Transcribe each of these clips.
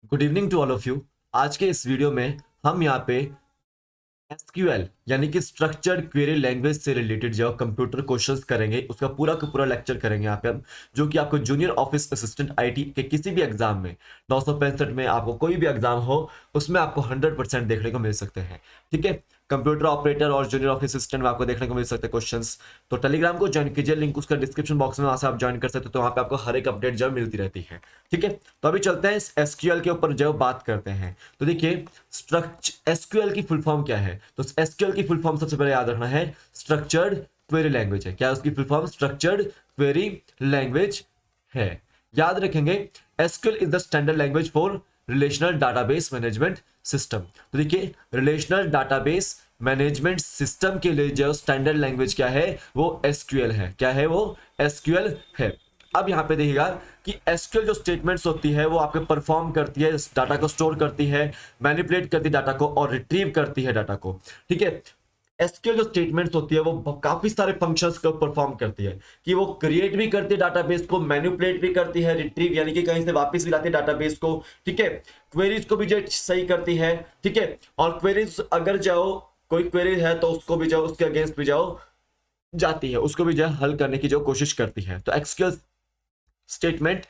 Good evening to all of you. आज के इस वीडियो में हम यहाँ पे एसक्यूएल यानी कि स्ट्रक्चर्ड क्वेरी लैंग्वेज से रिलेटेड जो कंप्यूटर क्वेश्चंस करेंगे उसका पूरा का पूरा लेक्चर करेंगे यहाँ पे हम, जो कि आपको जूनियर ऑफिस असिस्टेंट आईटी के किसी भी एग्जाम में 965 में आपको कोई भी एग्जाम हो उसमें आपको 100% देखने को मिल सकते हैं। ठीक है, कंप्यूटर ऑपरेटर और जूनियर ऑफिस असिस्टेंट में आपको देखने को मिल सकते हैं क्वेश्चंस। तो टेलीग्राम को ज्वाइन कीजिए, लिंक उसका डिस्क्रिप्शन बॉक्स में, वहां से आप ज्वाइन कर सकते हो। तो वहां पे आपको हर एक अपडेट जो मिलती रहती है। ठीक है, तो अभी चलते हैं इस एसक्यूएल के ऊपर जो बात करते हैं। तो देखिए, स्ट्रक्चर एसक्यूएल की फुल फॉर्म क्या है। तो एसक्यूएल की फुल फॉर्म सबसे पहले याद रखना है, स्ट्रक्चर्ड क्वेरी लैंग्वेज है। क्या है उसकी full form? Structured query language है। याद रखेंगे, SQL is the standard language for relational database management system. तो देखिए, रिलेशनल डाटाबेस मैनेजमेंट सिस्टम के लिए जो स्टैंडर्ड लैंग्वेज क्या है वो एसक्यूएल है। क्या है वो? एसक्यूएल है। अब यहाँ पे देखिएगा कि एसक्यूएल जो स्टेटमेंट्स होती है वो आपके परफॉर्म करती है, डाटा को स्टोर करती है, मैनिपुलेट करती है डाटा को और रिट्रीव करती है डाटा को। ठीक है, एसक्यूएल जो स्टेटमेंट्स होती है वो काफी सारे फंक्शंस को परफॉर्म करती है कि वो क्रिएट भी करती है डाटाबेस को, मैनिपुलेट भी करती है, रिट्रीव यानी कि कहीं से वापस भी लाती है डाटाबेस को। ठीक है, क्वेरीज को भी जो सही करती है। ठीक है, और क्वेरीज अगर जाओ, कोई क्वेरी है तो उसको भी जाओ, उसके अगेंस्ट भी जाओ जाती है, उसको भी जो है हल करने की जो कोशिश करती है। तो एसक्यूएल स्टेटमेंट,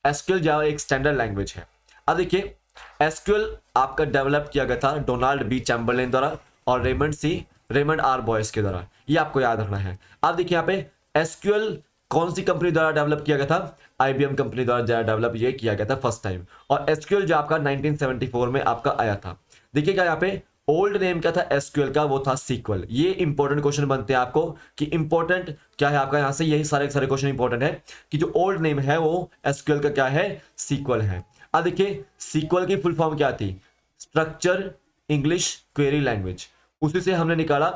एसक्यूएल जावा एक स्टैंडर्ड लैंग्वेज है। अब देखिए, एसक्यूएल आपका डेवलप किया गया था डोनाल्ड बी चैम्बरलेन द्वारा और रेमंड आर बॉयस के द्वारा। ये आपको याद रखना है। अब देखिए यहाँ पे एसक्यूएल कौन सी कंपनी द्वारा डेवलप किया गया था? आईबीएम कंपनी द्वारा डेवलप ये किया गया था फर्स्ट टाइम। और एसक्यूएल जो आपका 1974 में आपका आया था। देखिएगा यहाँ पे ओल्ड नेम क्या था एसक्यूएल का? वो था सीक्वल। ये इंपॉर्टेंट क्वेश्चन बनते हैं आपको कि इंपॉर्टेंट क्या है आपका, यहां से यही सारे सारे क्वेश्चन इंपॉर्टेंट है कि जो ओल्ड नेम है वो एसक्यूएल का क्या है? सीक्वल है। अब देखिए, सीक्वल की फुल फॉर्म क्या थी? स्ट्रक्चर इंग्लिश क्वेरी लैंग्वेज, उसी से हमने निकाला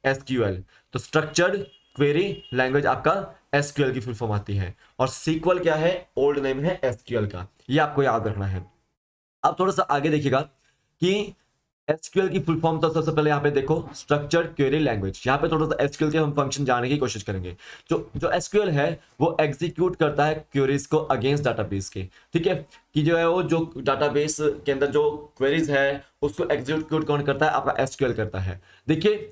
एसक्यूएल। तो स्ट्रक्चर्ड क्वेरी लैंग्वेज आपका एसक्यूएल की फुल फॉर्म आती है। और सीक्वल क्या है? ओल्ड नेम है एसक्यूएल का। ये आपको याद रखना है। अब थोड़ा सा आगे देखिएगा कि एसक्यूएल की फुल फॉर्म। तो सबसे पहले यहाँ पे देखो, स्ट्रक्चर्ड क्वेरी लैंग्वेज। यहाँ पे थोड़ा सा एसक्यूएल के हम फंक्शन जानने की कोशिश करेंगे। जो जो एसक्यूएल है वो एग्जीक्यूट करता है क्वेरीज को अगेंस्ट डाटाबेस के। ठीक है, कि जो है वो जो डाटाबेस के अंदर जो क्वेरीज है उसको एग्जीक्यूट कौन करता है? आपका एसक्यूएल करता है। देखिए,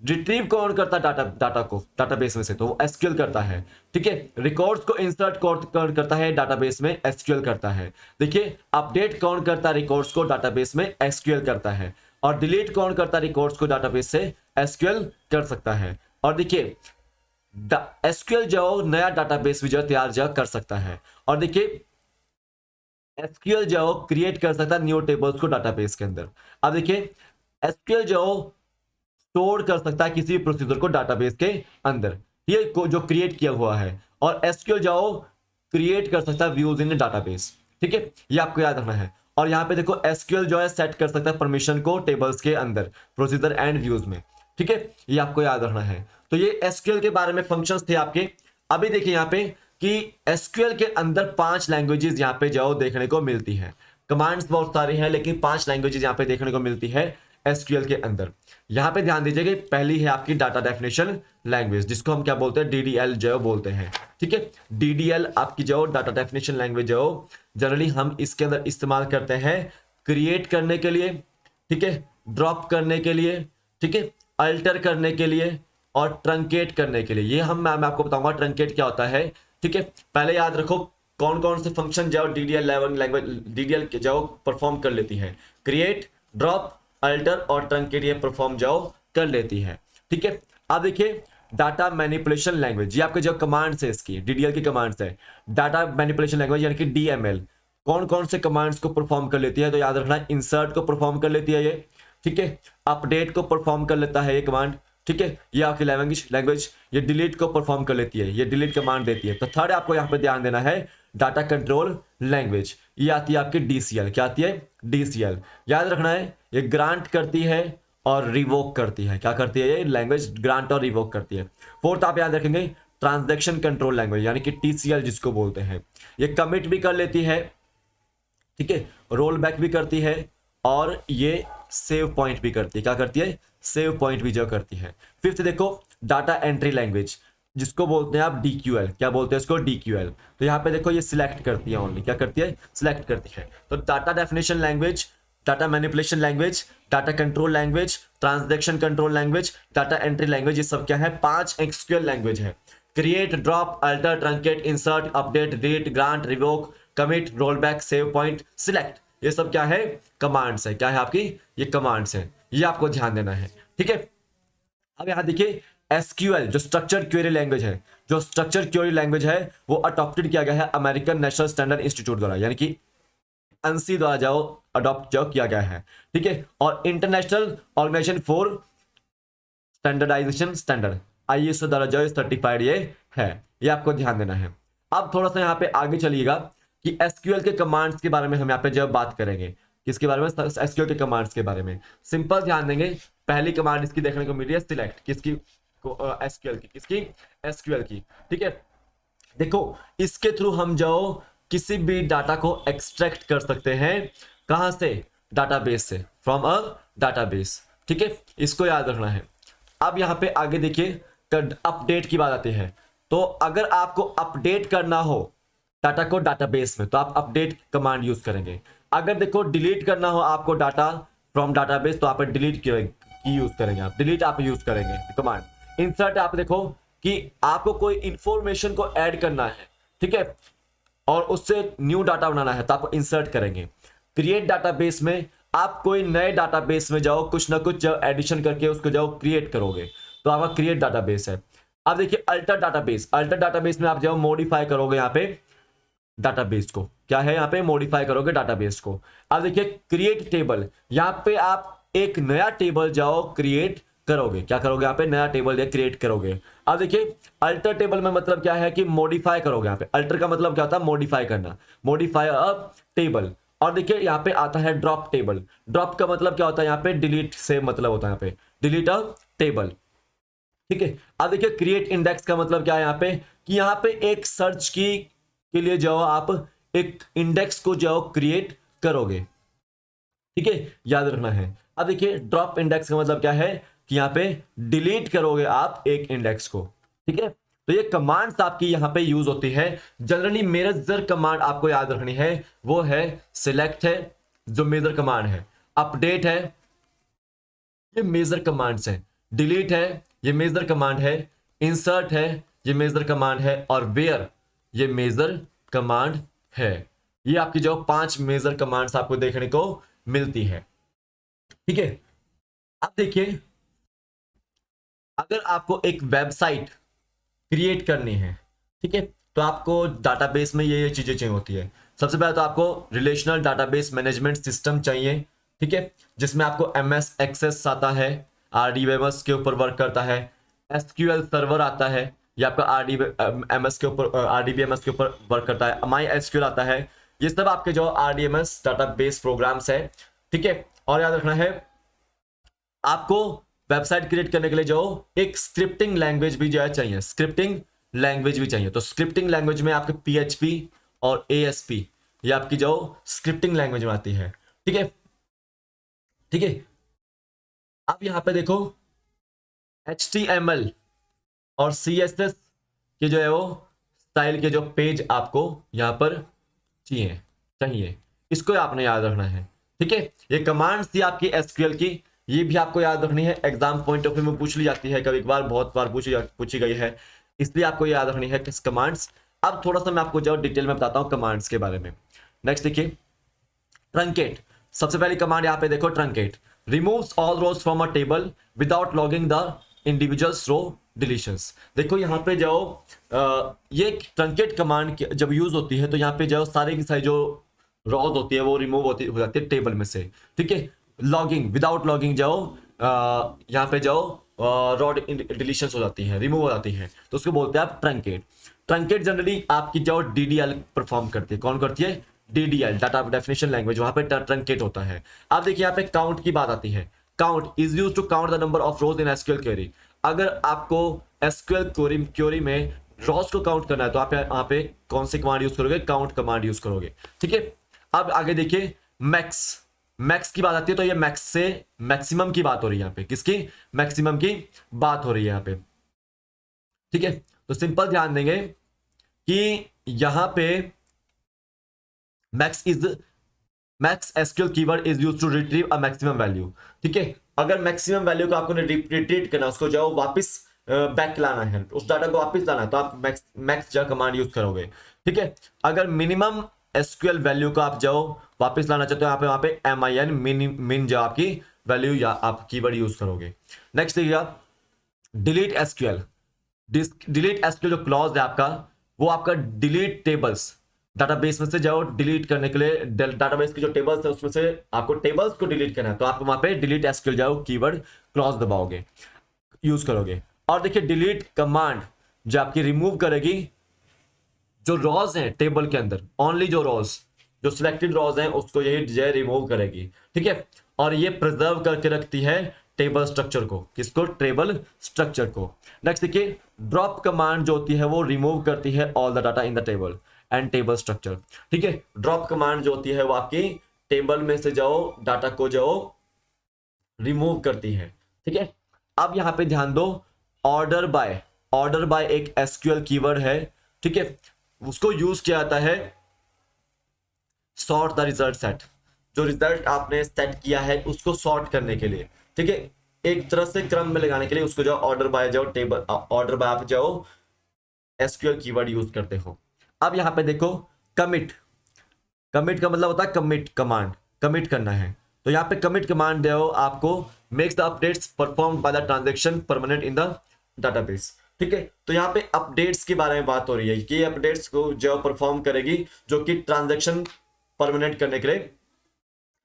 रिट्रीव कौन करता है डाटा को डाटाबेस में से? तो वो एसक्यूएल करता है। ठीक है, रिकॉर्ड्स को इंसर्ट कौन करता है डाटाबेस में? एसक्यूएल करता है। देखिए, अपडेट कौन करता है रिकॉर्ड्स को डाटाबेस में? एसक्यूएल करता है। और डिलीट कौन करता है रिकॉर्ड्स को डाटाबेस से? एसक्यूएल कर सकता है। और देखिए, एसक्यूएल जो नया डाटाबेस भी जो तैयार जो कर सकता है। और देखिए, एसक्यूएल जो क्रिएट कर सकता है न्यू टेबल्स को डाटाबेस के अंदर। अब देखिए, एसक्यूएल जो स्टोर कर सकता है किसी भी प्रोसीजर को डाटाबेस के अंदर, ये जो क्रिएट किया हुआ है। और एसक्यूएल जाओ क्रिएट कर सकता है व्यूज इन डाटाबेस। ठीक है, ये आपको याद रखना है। और यहां पे देखो, एसक्यूएल जो है सेट कर सकता है परमिशन को टेबल्स के अंदर, प्रोसीजर एंड व्यूज में। ठीक है, ये आपको याद रखना है। तो ये एसक्यूएल के बारे में फंक्शंस थे आपके। अभी देखिए यहाँ पे कि एसक्यूएल के अंदर 5 लैंग्वेजेस यहाँ पे जाओ देखने को मिलती है। कमांड्स बहुत सारी हैं लेकिन 5 लैंग्वेजेस यहाँ पे देखने को मिलती है एसक्यूएल के अंदर। यहां पे ध्यान दीजिए कि पहली है आपकी डाटा डेफिनेशन लैंग्वेज, जिसको हम क्या बोलते हैं? डीडीएल जो बोलते हैं। ठीक है, डीडीएल आपकी जो डाटा डेफिनेशन लैंग्वेज जो जनरली हम इसके अंदर इस्तेमाल करते हैं क्रिएट करने के लिए। ठीक है, ड्रॉप करने के लिए। ठीक है, अल्टर करने के लिए और ट्रंकेट करने के लिए। ये मैं आपको बताऊंगा ट्रंकेट क्या होता है। ठीक है, पहले याद रखो कौन कौन से फंक्शन जाओ डीडीएल लैंग्वेज डीडीएल जाओ परफॉर्म कर लेती है। क्रिएट, ड्रॉप, अल्टर और ट्रंकेट ये परफॉर्म जाओ कर लेती है। ठीक है, अब देखिए, डाटा मैनिपुलेशन लैंग्वेज, ये आपके जो कमांड्स है इसकी डीडीएल की कमांड्स है। डाटा मैनिपुलेशन लैंग्वेज यानी कि डीएमएल कौन कौन से कमांड्स को परफॉर्म कर लेती है? तो याद रखना, इंसर्ट को परफॉर्म कर लेती है ये। ठीक है, अपडेट को परफॉर्म कर लेता है ये कमांड। ठीक है, ये आपकी लैंग्वेज ये डिलीट को परफॉर्म कर लेती है, ये डिलीट कमांड देती है। तो थर्ड आपको यहाँ पे ध्यान देना है, डाटा कंट्रोल लैंग्वेज, ये आती है आपकी डीसीएल। क्या आती है? डीसीएल। याद रखना है, ये ग्रांट करती है और रिवोक करती है। क्या करती है? ये लैंग्वेज ग्रांट और रिवोक करती है। फोर्थ आप याद रखेंगे, ट्रांजैक्शन कंट्रोल लैंग्वेज यानी कि टीसीएल जिसको बोलते हैं। ये कमिट भी कर लेती है। ठीक है, रोल बैक भी करती है और ये सेव पॉइंट भी करती है। क्या करती है? सेव पॉइंट भी जो करती है। फिफ्थ देखो, डाटा एंट्री लैंग्वेज। जिसको बोलते हैं आप DQL, क्या बोलते हैं इसको, DQL। तो यहाँ पे देखो ये सिलेक्ट करती है, ओनली क्या करती है, सिलेक्ट करती है। तो data definition language, data manipulation language, data control language, transaction control language, data entry language, ये सब क्या है, 5 SQL लैंग्वेज है। Create, drop, alter, truncate, insert, update, delete, grant, revoke, commit, roll back, save point, select, ये सब क्या है, commands है। क्या है आपकी, ये कमांड्स है, ये आपको ध्यान देना है, ठीक है। अब यहां देखिए एसक्यूएल जो स्ट्रक्चर्ड क्वेरी लैंग्वेज है, जो स्ट्रक्चर्ड क्वेरी लैंग्वेज है वो अडॉप्टेड किया गया है अमेरिकन नेशनल स्टैंडर्ड इंस्टीट्यूट द्वारा, यानी कि ANSI द्वारा जाओ अडॉप्ट जो किया गया है, ठीक है। और International Organization for Standardization standard ISO द्वारा जो सर्टिफाइड ये है, ये आपको ध्यान देना है। अब थोड़ा सा यहाँ पे आगे चलिएगा कि एसक्यूएल के कमांड्स के बारे में हम यहाँ पे जब बात करेंगे, किसके बारे में, एसक्यूएल के कमांड्स के बारे में। सिंपल ध्यान देंगे, पहली कमांड इसकी देखने को मिल रही है सिलेक्ट, किसकी, एसक्यूएल की, किसकी, एसक्यूएल की, ठीक है। देखो इसके थ्रू हम जाओ किसी भी डाटा को एक्सट्रैक्ट कर सकते हैं, कहां से, डाटाबेस से, फ्रॉम अ डाटाबेस, ठीक है, इसको याद रखना है। अब यहां पे आगे देखिए अपडेट की बात आती है। तो अगर आपको अपडेट करना हो डाटा को डाटाबेस में तो आप अपडेट कमांड यूज करेंगे। अगर देखो डिलीट करना हो आपको डाटा फ्रॉम डाटाबेस तो आप डिलीट की यूज करेंगे, आप डिलीट आप यूज करेंगे कमांड। इंसर्ट आप देखो कि आपको कोई इंफॉर्मेशन को ऐड करना है, ठीक है, और उससे न्यू डाटा बनाना है तो आप इंसर्ट करेंगे। क्रिएट डाटाबेस में आप कोई नए डाटाबेस में जाओ, कुछ ना कुछ जब एडिशन करके उसको जाओ क्रिएट करोगे तो आपका क्रिएट डाटाबेस है। अब देखिए अल्टर डाटाबेस, अल्टर डाटाबेस में आप जाओ मॉडिफाई करोगे यहाँ पे डाटाबेस को, क्या है यहाँ पे, मॉडिफाई करोगे डाटाबेस को। अब देखिए क्रिएट टेबल, यहाँ पे आप एक नया टेबल जाओ क्रिएट करोगे, क्या करोगे यहाँ पे, नया टेबल क्रिएट करोगे। अब देखिए अल्टर टेबल में मतलब क्या है कि मॉडिफाई करोगे, यहाँ पे अल्टर का मतलब क्या होता है, मॉडिफाई करना, मॉडिफाई अ टेबल। और देखिए यहाँ पे आता है ड्रॉप टेबल, ड्रॉप का मतलब क्या होता है, यहाँ पे डिलीट से मतलब होता है, यहाँ पे डिलीट अ टेबल, ठीक है। अब देखिए क्रिएट इंडेक्स का मतलब क्या है यहाँ पे, कि यहाँ पे एक सर्च की के लिए जाओ आप एक इंडेक्स को जाओ क्रिएट करोगे, ठीक है, याद रखना है। अब देखिए ड्रॉप इंडेक्स का मतलब क्या है कि यहाँ पे डिलीट करोगे आप एक इंडेक्स को, ठीक है। तो ये कमांड्स आपकी यहाँ पे यूज होती है। जनरली मेजर कमांड आपको याद रखनी है, वो है सिलेक्ट है जो मेजर कमांड है, अपडेट है ये मेजर कमांड्स है, डिलीट है ये मेजर कमांड है, इंसर्ट है ये मेजर कमांड है, और वेयर ये मेजर कमांड है। ये आपकी जो 5 मेजर कमांड्स आपको देखने को मिलती है, ठीक है। अब देखिए अगर आपको एक वेबसाइट क्रिएट करनी है, ठीक है, तो आपको डाटाबेस में ये चीजें चाहिए होती है। सबसे पहले तो आपको रिलेशनल डाटाबेस मैनेजमेंट सिस्टम चाहिए, ठीक है, जिसमें आपको MS एक्सेस आता है, RDBMS के ऊपर वर्क करता है, SQL सर्वर आता है, ये आपका RDBMS के ऊपर RDBMS के ऊपर वर्क करता है, MySQL आता है, ये सब आपके जो RDMS डाटाबेस प्रोग्राम्स है, ठीक है। और याद रखना है आपको वेबसाइट क्रिएट करने के लिए जो एक स्क्रिप्टिंग लैंग्वेज भी जो है चाहिए, स्क्रिप्टिंग लैंग्वेज भी चाहिए। तो स्क्रिप्टिंग लैंग्वेज में आपके PHP और ASP ये आपकी जो स्क्रिप्टिंग लैंग्वेज में आती है, ठीक है, ठीक है। अब यहां पे देखो HTML और CSS के जो है वो स्टाइल के जो पेज आपको यहां पर चाहिए, इसको आपने याद रखना है, ठीक है। ये कमांड्स थी आपकी SQL की, ये भी आपको याद रखनी है, एग्जाम पॉइंट ऑफ व्यू में पूछ ली जाती है, कभी कभार बहुत बार पूछी गई है, इसलिए आपको याद रखनी है किस कमांड्स। अब थोड़ा सा मैं आपको जो डिटेल में बताता हूं कमांड्स के बारे में। नेक्स्ट देखिए ट्रंकेट, सबसे पहली कमांड यहाँ पे देखो truncate, removes all rows from a table without logging the individuals row deletions. देखो यहाँ पे जाओ ये ट्रंकेट कमांड जब यूज होती है तो यहाँ पे जाओ सारी की सारी जो रॉज होती है वो रिमूव हो जाती है टेबल में से, ठीक है। लॉगिंग, विदाउट लॉगिंग जाओ यहाँ पे जाओ रॉड डिलीशंस हो जाती है, रिमूव हो जाती है, तो उसको बोलते हैं आप ट्रंकेट। ट्रंकेट जनरली आपकी जो DDL परफॉर्म करती है, कौन करती है, DDL डाटा डेफिनेशन लैंग्वेज, वहां पे ट्रंकेट होता है। अब देखिए यहाँ पे काउंट की बात आती है, count is used to count the number of rows in SQL query. अगर आपको SQL क्वेरी में रॉज को काउंट करना है तो आप यहाँ पे कौन सी कमांड यूज करोगे, काउंट कमांड यूज करोगे, ठीक है। अब आगे देखिए मैक्स की बात आती है, तो ये मैक्स से मैक्सिमम की बात हो रही है यहाँ पे, किसकी, मैक्सिमम की बात हो रही है यहाँ पे, ठीक है। तो सिंपल ध्यान देंगे कि यहां पे max SQL keyword is used to retrieve a maximum value. ठीक है, अगर मैक्सिमम वैल्यू को आपको रिट्रीव करना, उसको जाओ वापस बैक लाना है, उस डाटा को वापस लाना है, तो आप मैक्स जा कमांड यूज करोगे। ठीक है, अगर मिनिमम एसक्यूएल वैल्यू को आप जाओ वापस लाना चाहते हो, यहाँ पे वहां पे min मिन जो आपकी वैल्यू या आप कीवर्ड यूज करोगे। नेक्स्ट देखिएगा डिलीट एसक्यूएल। डिलीट एसक्यूएल जो क्लॉज है आपका, वो आपका डिलीट टेबल्स, डाटाबेस में से जाओ डिलीट करने के लिए, डाटाबेस के जो टेबल्स है उसमें से आपको टेबल्स को डिलीट करना है, तो आप वहां पे डिलीट एसक्यूएल जाओ कीवर्ड क्लॉज दबाओगे, यूज करोगे। और देखिए डिलीट कमांड जो आपकी रिमूव करेगी जो रॉज हैं टेबल के अंदर, ओनली जो रॉज, जो सिलेक्टेड रॉज हैं उसको यही जो रिमूव करेगी। ठीक है, और ये प्रिजर्व करके रखती है टेबल स्ट्रक्चर को, किसको, टेबल स्ट्रक्चर को। नेक्स्ट देखिए ड्रॉप कमांड जो होती है वो रिमूव करती है all the data in the table and table structure. ठीक है, ड्रॉप कमांड जो होती है वो आपकी टेबल में से जाओ डाटा को जाओ रिमूव करती है। ठीक है, अब यहां पे ध्यान दो, ऑर्डर बाय एक एसक्यूएल कीवर्ड है। ठीक है, उसको यूज किया जाता है सॉर्ट द रिजल्ट सेट, जो रिजल्ट आपने सेट किया है उसको सॉर्ट करने के लिए। ठीक है, एक तरह से क्रम में लगाने के लिए उसको जाओ ऑर्डर बाय जाओ टेबल, ऑर्डर बाय आप जाओ एसक्यूएल कीवर्ड यूज करते हो। अब यहां पे देखो कमिट का मतलब होता है कमिट कमांड, कमिट करना है, तो यहाँ पे कमिट कमांड दो आपको, makes the updates performed by the transaction permanent in the database. ठीक है, तो यहाँ पे अपडेट्स के बारे में बात हो रही है कि अपडेट्स को जो परफॉर्म करेगी जो कि ट्रांजैक्शन परमानेंट करने के लिए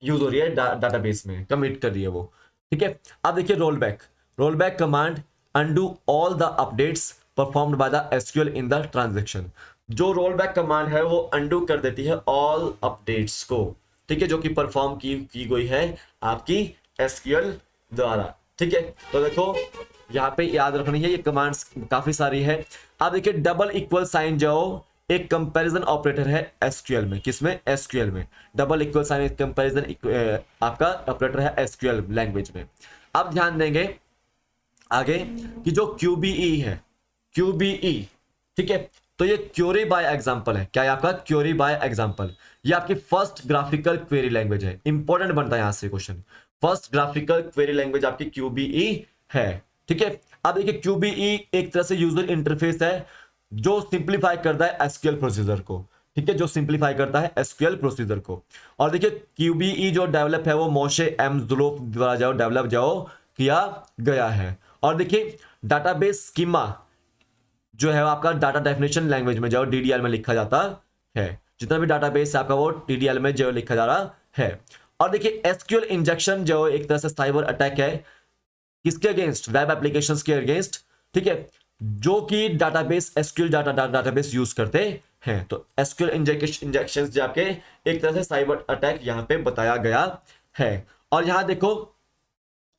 यूज हो रही है डाटाबेस में, कमिट कर रही है वो। ठीक है, अब देखिए roll back command undo all the updates performed by the SQL in the transaction. जो रोल बैक कमांड है वो अनडू कर देती है ऑल अपडेट्स को, ठीक है, जो कि परफॉर्म की गई है आपकी एसक्यूएल द्वारा। ठीक है, तो देखो यहाँ पे याद रखनी है, ये कमांड्स काफी सारी है। अब देखिए डबल इक्वल साइन जाओ, एक कंपैरिजन ऑपरेटर है एसक्यूएल में, किसमें, एसक्यूएल में। डबल इक्वल साइन एक कंपैरिजन आपका ऑपरेटर है एसक्यूएल लैंग्वेज में। अब ध्यान देंगे आगे कि जो क्यूबीई है, क्यूबीई, ठीक है, तो ये क्यूरी बाय एग्जांपल है। क्या है आपका, क्यूरी बाय एग्जांपल। ये आपकी फर्स्ट ग्राफिकल क्वेरी लैंग्वेज है, इंपॉर्टेंट बनता है यहां से question. First graphical query language आपकी क्यूबीई है। ठीक है, अब देखिए क्यूबीई एक तरह से यूजर इंटरफेस है जो सिंप्लीफाई करता है एसक्यूएल प्रोसीजर को। ठीक है, जो सिंप्लीफाई करता है एसक्यूएल प्रोसीजर को। और देखिए क्यूबीई जो डेवलप है वो मोशे एम जुलोफ द्वारा जाओ डेवलप जाओ किया गया है। और देखिए डाटाबेस स्कीमा जो है आपका डाटा डेफिनेशन लैंग्वेज में जाओ डीडीएल में लिखा जाता है, जितना भी डाटाबेस है आपका वो डीडीएल में जो लिखा जा रहा है। और देखिए एसक्यूएल इंजेक्शन जो एक तरह से साइबर अटैक है, किसके अगेंस्ट, वेब एप्लीकेशंस के अगेंस्ट। ठीक है, जो कि डाटाबेस एसक्यूएल डाटाबेस यूज करते हैं। तो एसक्यूएल इंजेक्शंस जो आपके एक तरह से साइबर अटैक यहां पे बताया गया है। और यहां देखो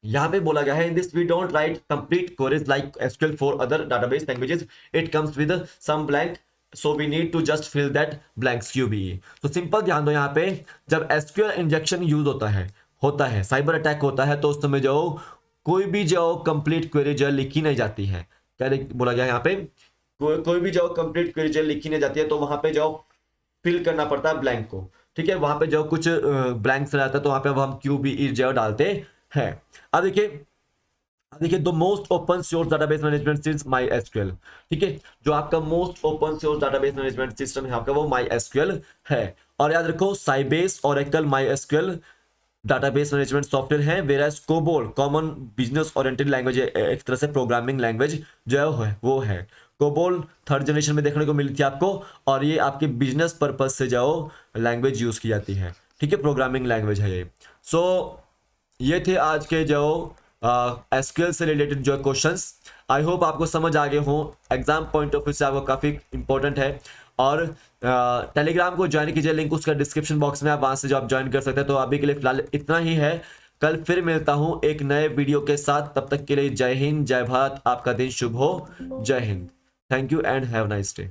यहां पे बोला गया है, in this we don't write complete queries like SQL for other database languages, it comes with some blank, so we need to just fill that blanks QBE. तो सिंपल ध्यान दो, यहाँ पे जब एसक्यूएल इंजेक्शन यूज होता है cyber attack होता है, तो उस समय जो कोई भी जो कंप्लीट क्वेरी जो लिखी नहीं जाती है, क्या बोला गया यहाँ पे, कोई भी जो कंप्लीट क्वेरी जो लिखी नहीं जाती है, तो वहां पे जो फिल करना पड़ता है ब्लैंक को। ठीक है, वहां पे जो कुछ ब्लैंक्स रहता है तो वहां पे हम क्यूबीई जो डालते हैं। अब देखिए the most open source database management system MySQL. ठीक है, जो आपका most open source database management system है आपका वो माई एसक्यूएल है। और याद रखो Sybase, Oracle, MySQL database management software है, whereas COBOL common business oriented language, एक तरह से प्रोग्रामिंग लैंग्वेज जो है वो है। कोबोल थर्ड जनरेशन में देखने को मिली थी आपको, और ये आपके बिजनेस पर्पज से जाओ लैंग्वेज यूज की जाती है। ठीक है, प्रोग्रामिंग लैंग्वेज है ये। सो ये थे आज के जो एसक्यूएल से रिलेटेड जो क्वेश्चंस। आई होप आपको समझ आ गए हो, एग्जाम पॉइंट ऑफ व्यू से आपको काफ़ी इंपॉर्टेंट है। और टेलीग्राम को ज्वाइन कीजिए, लिंक उसका डिस्क्रिप्शन बॉक्स में, आप वहां से जो आप ज्वाइन कर सकते हैं। तो अभी के लिए फिलहाल इतना ही है, कल फिर मिलता हूं एक नए वीडियो के साथ। तब तक के लिए जय हिंद, जय भारत, आपका दिन शुभ हो, जय Hind. Thank you and have nice day.